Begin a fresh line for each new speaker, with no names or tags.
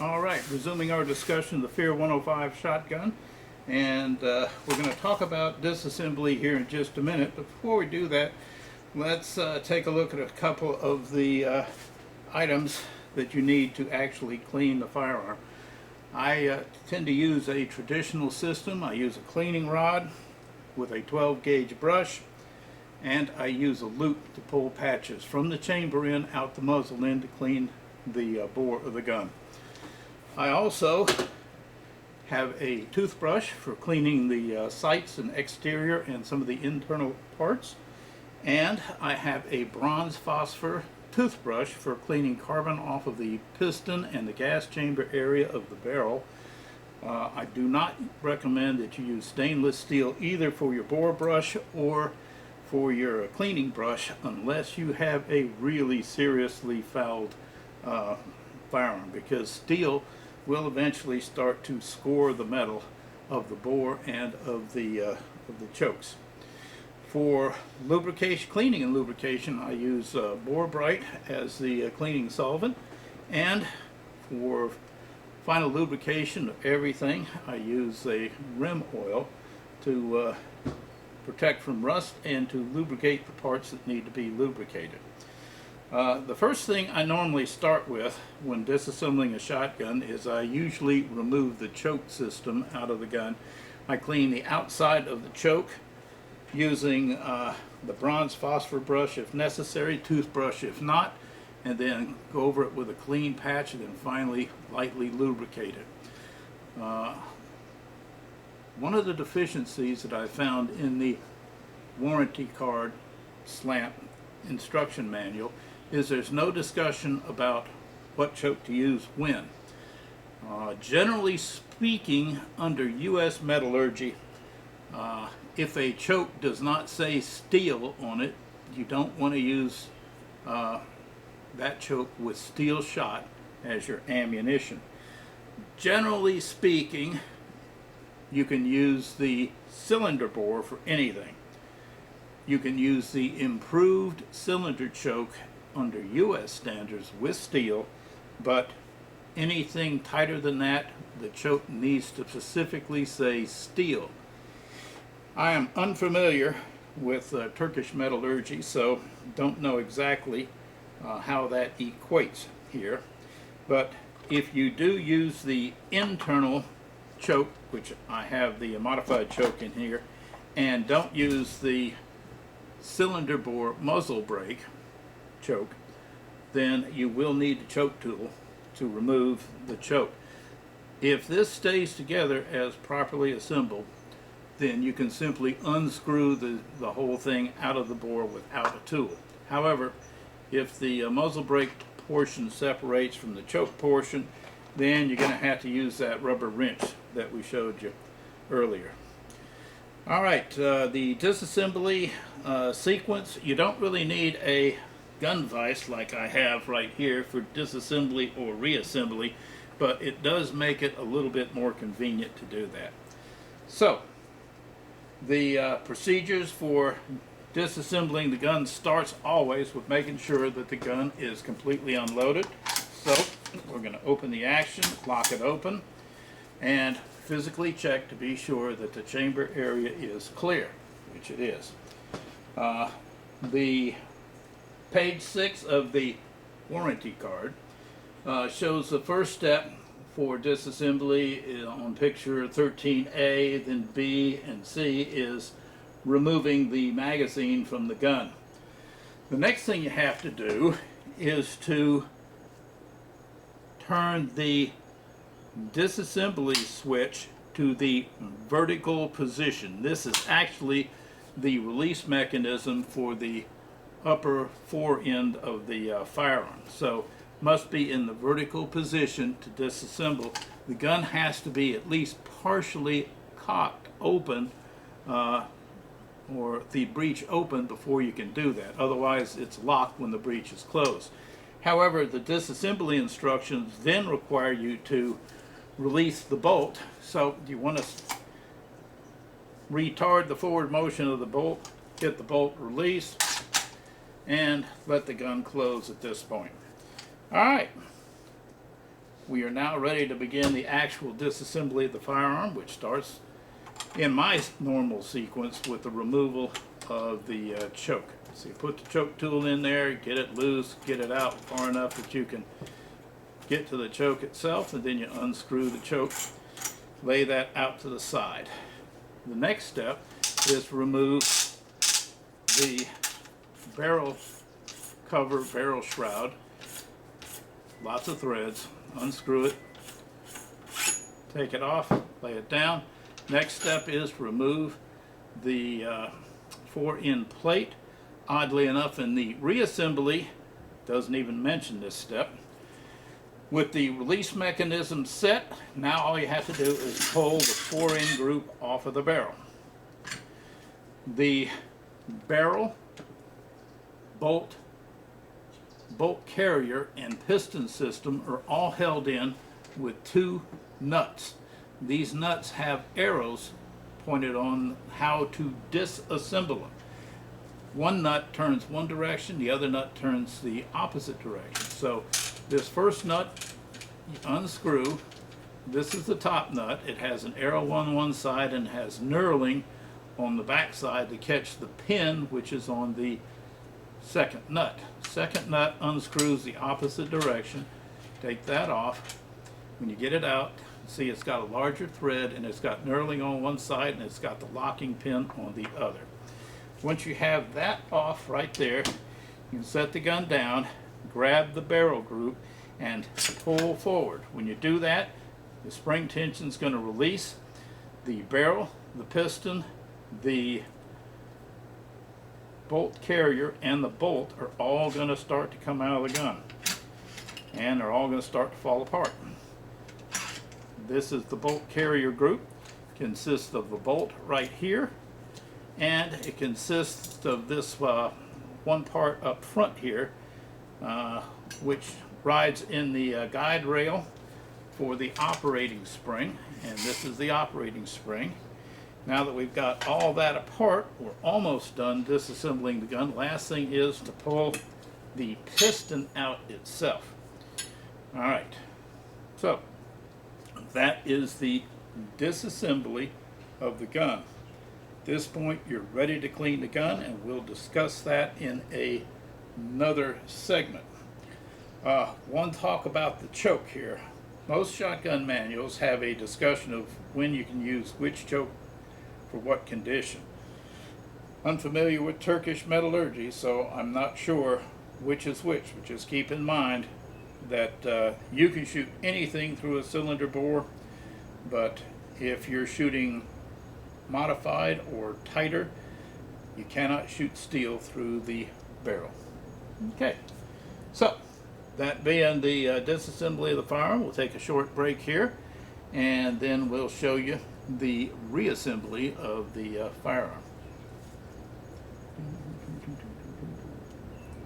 All right, resuming our discussion of the Fear 105 shotgun, and we're going to talk about disassembly here in just a minute. But before we do that, let's take a look at a couple of the items that you need to actually clean the firearm. I tend to use a traditional system. I use a cleaning rod with a 12 gauge brush, and I use a loop to pull patches from the chamber in out the muzzle end to clean the bore of the gun. I also have a toothbrush for cleaning the sights and exterior and some of the internal parts, and I have a bronze phosphor toothbrush for cleaning carbon off of the piston and the gas chamber area of the barrel. I do not recommend that you use stainless steel either for your bore brush or for your cleaning brush unless you have a really seriously fouled firearm, because steel will eventually start to score the metal of the bore and of the chokes. For lubrication, cleaning and lubrication, I use Bore Bright as the cleaning solvent, and for final lubrication of everything, I use a rim oil to protect from rust and to lubricate the parts that need to be lubricated. The first thing I normally start with when disassembling a shotgun is I usually remove the choke system out of the gun. I clean the outside of the choke using the bronze phosphor brush if necessary, toothbrush if not, and then go over it with a clean patch and then finally lightly lubricate it. One of the deficiencies that I found in the warranty card slant instruction manual is there's no discussion about what choke to use when. Generally speaking, under U.S. metallurgy, if a choke does not say steel on it, you don't want to use that choke with steel shot as your ammunition. Generally speaking, you can use the cylinder bore for anything. You can use the improved cylinder choke under U.S. standards with steel, but anything tighter than that, the choke needs to specifically say steel. I am unfamiliar with Turkish metallurgy, so don't know exactly how that equates here. But if you do use the internal choke, which I have the modified choke in here, and don't use the cylinder bore muzzle brake choke, then you will need a choke tool to remove the choke. If this stays together as properly assembled, then you can simply unscrew the whole thing out of the bore without a tool. However, if the muzzle brake portion separates from the choke portion, then you're going to have to use that rubber wrench that we showed you earlier. All right, the disassembly sequence, you don't really need a gun vise like I have right here for disassembly or reassembly, but it does make it a little bit more convenient to do that. So, the procedures for disassembling the gun starts always with making sure that the gun is completely unloaded. So, we're going to open the action, lock it open, and physically check to be sure that the chamber area is clear, which it is. The page 6 of the warranty card shows the first step for disassembly on picture 13A, then B and C is removing the magazine from the gun. The next thing you have to do is to turn the disassembly switch to the vertical position. This is actually the release mechanism for the upper fore end of the firearm. So must be in the vertical position to disassemble. The gun has to be at least partially cocked open or the breech open before you can do that. Otherwise it's locked when the breech is closed. However, the disassembly instructions then require you to release the bolt. So you want to retard the forward motion of the bolt, get the bolt released, and let the gun close at this point. Alright, We are now ready to begin the actual disassembly of the firearm, which starts in my normal sequence with the removal of the choke. So you put the choke tool in there, get it loose, get it out far enough that you can get to the choke itself, and then you unscrew the choke, lay that out to the side. The next step is to remove the barrel cover, barrel shroud, lots of threads, unscrew it, take it off, lay it down. Next step is to remove the 4-in plate. Oddly enough, in the reassembly, doesn't even mention this step. With the release mechanism set, now all you have to do is pull the 4-in group off of the barrel. The barrel, bolt carrier, and piston system are all held in with 2 nuts. These nuts have arrows pointed on how to disassemble them. One nut turns one direction, the other nut turns the opposite direction. So this first nut you unscrew. This is the top nut. It has an arrow on one side and has knurling on the back side to catch the pin, which is on the second nut. Second nut unscrews the opposite direction. Take that off. When you get it out, see it's got a larger thread and it's got knurling on one side and it's got the locking pin on the other. Once you have that off right there, you can set the gun down, grab the barrel group, and pull forward. When you do that, the spring tension is going to release. The barrel, the piston, the bolt carrier, and the bolt are all going to start to come out of the gun. And they're all going to start to fall apart. This is the bolt carrier group. It consists of the bolt right here, and it consists of this one part up front here, which rides in the guide rail for the operating spring, and this is the operating spring. Now that we've got all that apart, we're almost done disassembling the gun. Last thing is to pull the piston out itself. All right, so that is the disassembly of the gun. At this point, you're ready to clean the gun, and we'll discuss that in another segment. One talk about the choke here. Most shotgun manuals have a discussion of when you can use which choke for what condition. I'm familiar with Turkish metallurgy, so I'm not sure which is which, but just keep in mind that you can shoot anything through a cylinder bore, but if you're shooting modified or tighter, you cannot shoot steel through the barrel. Okay, so that being the disassembly of the firearm, we'll take a short break here, and then we'll show you the reassembly of the firearm.